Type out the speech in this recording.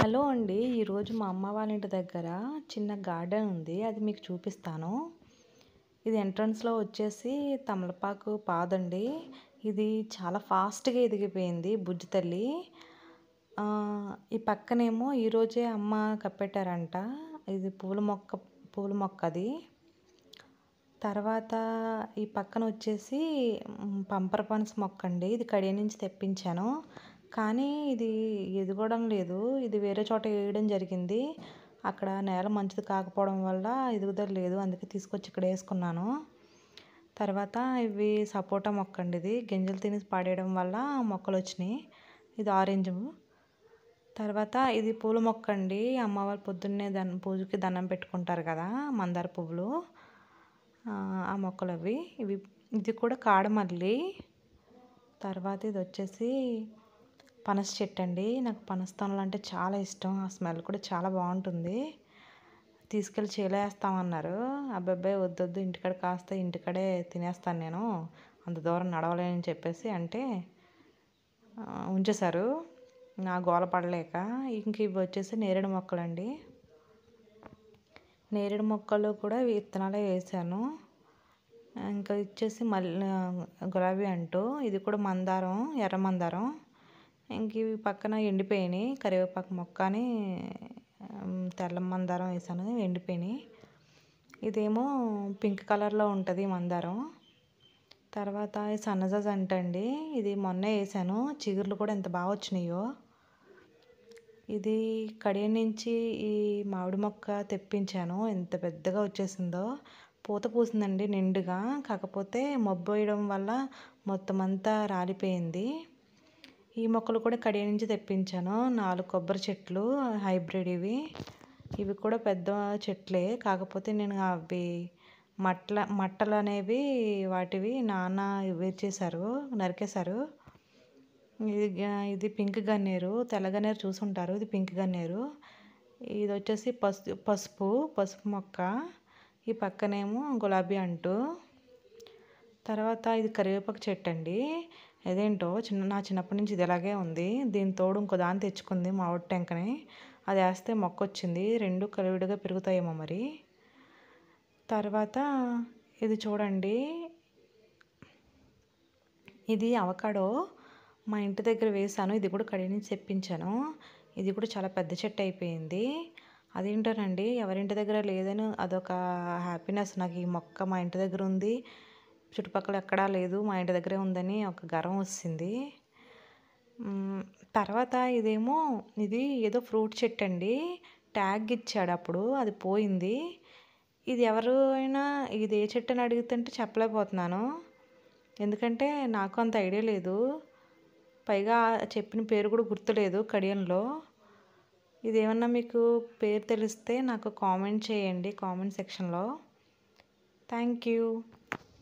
Hello అండి. ఈరోజు మా అమ్మ వాళ్ళ ఇంటి దగ్గర చిన్న గార్డెన్ ఉంది. అది మీకు చూపిస్తాను. ఇది ఎంట్రన్స్‌లో వచ్చేసి తమలపాకు పాదండి. ఇది చాలా ఫాస్ట్‌గా ఎదిగిపోయింది బుజ్జి తల్లి. ఈ పక్కనేమో ఈరోజే అమ్మ కప్పెట్టారంట. ఇది పూల మొక్క అది. తర్వాత ఈ పక్కన వచ్చేసి పంపర్ పనస మొక్కండి. ఇది కడియం నుంచి తెప్పించాను. కానీ ఇది ఎదగడం లేదు. ఇది వేరే చోట వేయడం జరిగింది. అక్కడ నేల మంచిది కాకపోవడం వల్ల ఎదుగుదల లేదు. అందుకే తీసుకొచ్చి ఇక్కడ వేసుకున్నాను. తర్వాత ఇవి సపోటా మొక్కండి. ఇది గింజలు తినేసి పాడేయడం వల్ల మొక్కలు వచ్చినాయి. ఇది ఆరెంజు. తర్వాత ఇది పూల మొక్కండి. అమ్మవారు పొద్దున్నే పూజకి దండం పెట్టుకుంటారు కదా, మందార పువ్వులు. ఆ మొక్కలు అవి. ఇది కూడా కాడమల్లి. తర్వాత ఇది వచ్చేసి పనస చెట్టు అండి. నాకు పనస తొనలు అంటే చాలా ఇష్టం. ఆ స్మెల్ కూడా చాలా బాగుంటుంది. తీసుకెళ్ళి చేలో వేస్తామన్నారు. అబ్బాయి వద్దొద్దు, ఇంటికాడ కాస్తే ఇంటికాడే తినేస్తాను నేను, అంత దూరం నడవలేనని చెప్పేసి అంటే ఉంచేశారు. నా గోల పడలేక. ఇంక ఇవి వచ్చేసి నేరేడు మొక్కలండి. నేరేడు మొక్కలు కూడా విత్తనాలే వేసాను. ఇంకా వచ్చేసి గులాబీ అంటూ ఇది కూడా మందారం, ఎర్ర మందారం. ఇంక ఇవి పక్కన ఎండిపోయినాయి. కరివేపాకు మొక్క అని తెల్ల మందారం వేసాను, ఎండిపోయినాయి. ఇదేమో పింక్ కలర్లో ఉంటుంది మందారం. తర్వాత సన్నజాజి అంటండి. ఇది మొన్నే వేసాను. చిగుర్లు కూడా ఎంత బాగా వచ్చినాయో. ఇది కడియం నుంచి ఈ మామిడి మొక్క తెప్పించాను. ఎంత పెద్దగా వచ్చేసిందో. పూత పూసిందండి నిండుగా. కాకపోతే మబ్బు వేయడం వల్ల మొత్తం అంతా రాలిపోయింది. ఈ మొక్కలు కూడా కడియం నుంచి తెప్పించాను. 4 కొబ్బరి చెట్లు హైబ్రిడ్ ఇవి. ఇవి కూడా పెద్ద చెట్లే. కాకపోతే నేను అవి మట్టలు అనేవి వాటివి నాన్న చేశారు, నరికేశారు. ఇది పింక్ గన్నేరు, తెల్ల గన్నేరు చూసుంటారు. ఇది పింక్ గన్నేరు. ఇది వచ్చేసి పసుపు మొక్క. ఈ పక్కనేమో గులాబీ అంటూ. తర్వాత ఇది కరివేపాకు చెట్టు అండి. అదేంటో నా చిన్నప్పటి నుంచి ఇది ఇలాగే ఉంది. దీని తోడు ఇంకో దాన్ని తెచ్చుకుంది మామిడి టెంకని. అది వేస్తే మొక్క వచ్చింది. 2 కలివిడిగా పెరుగుతాయేమో మరి. తర్వాత ఇది చూడండి. ఇది అవకాడో మా ఇంటి దగ్గర వేసాను. ఇది కూడా కడియం నుంచి తెప్పించాను. ఇది కూడా చాలా పెద్ద చెట్టు అయిపోయింది. అదేంటోనండి, ఎవరింటి దగ్గర లేదని అదొక హ్యాపీనెస్ నాకు. ఈ మొక్క మా ఇంటి దగ్గర ఉంది, చుట్టుపక్కల ఎక్కడా లేదు, మా ఇంటి దగ్గరే ఉందని ఒక గర్వం వచ్చింది. తర్వాత ఇది ఏదో ఫ్రూట్ చెట్టు అండి. ట్యాగ్ ఇచ్చాడు అప్పుడు, అది పోయింది. ఇది ఎవరు అయినా ఇది ఏ చెట్టు అని అడుగుతుంటే చెప్పలేకపోతున్నాను. ఎందుకంటే నాకు అంత ఐడియా లేదు. పైగా చెప్పిన పేరు కూడా గుర్తులేదు కడియంలో. ఇదేమన్నా మీకు పేరు తెలిస్తే నాకు కామెంట్ చేయండి కామెంట్ సెక్షన్లో. Thank you.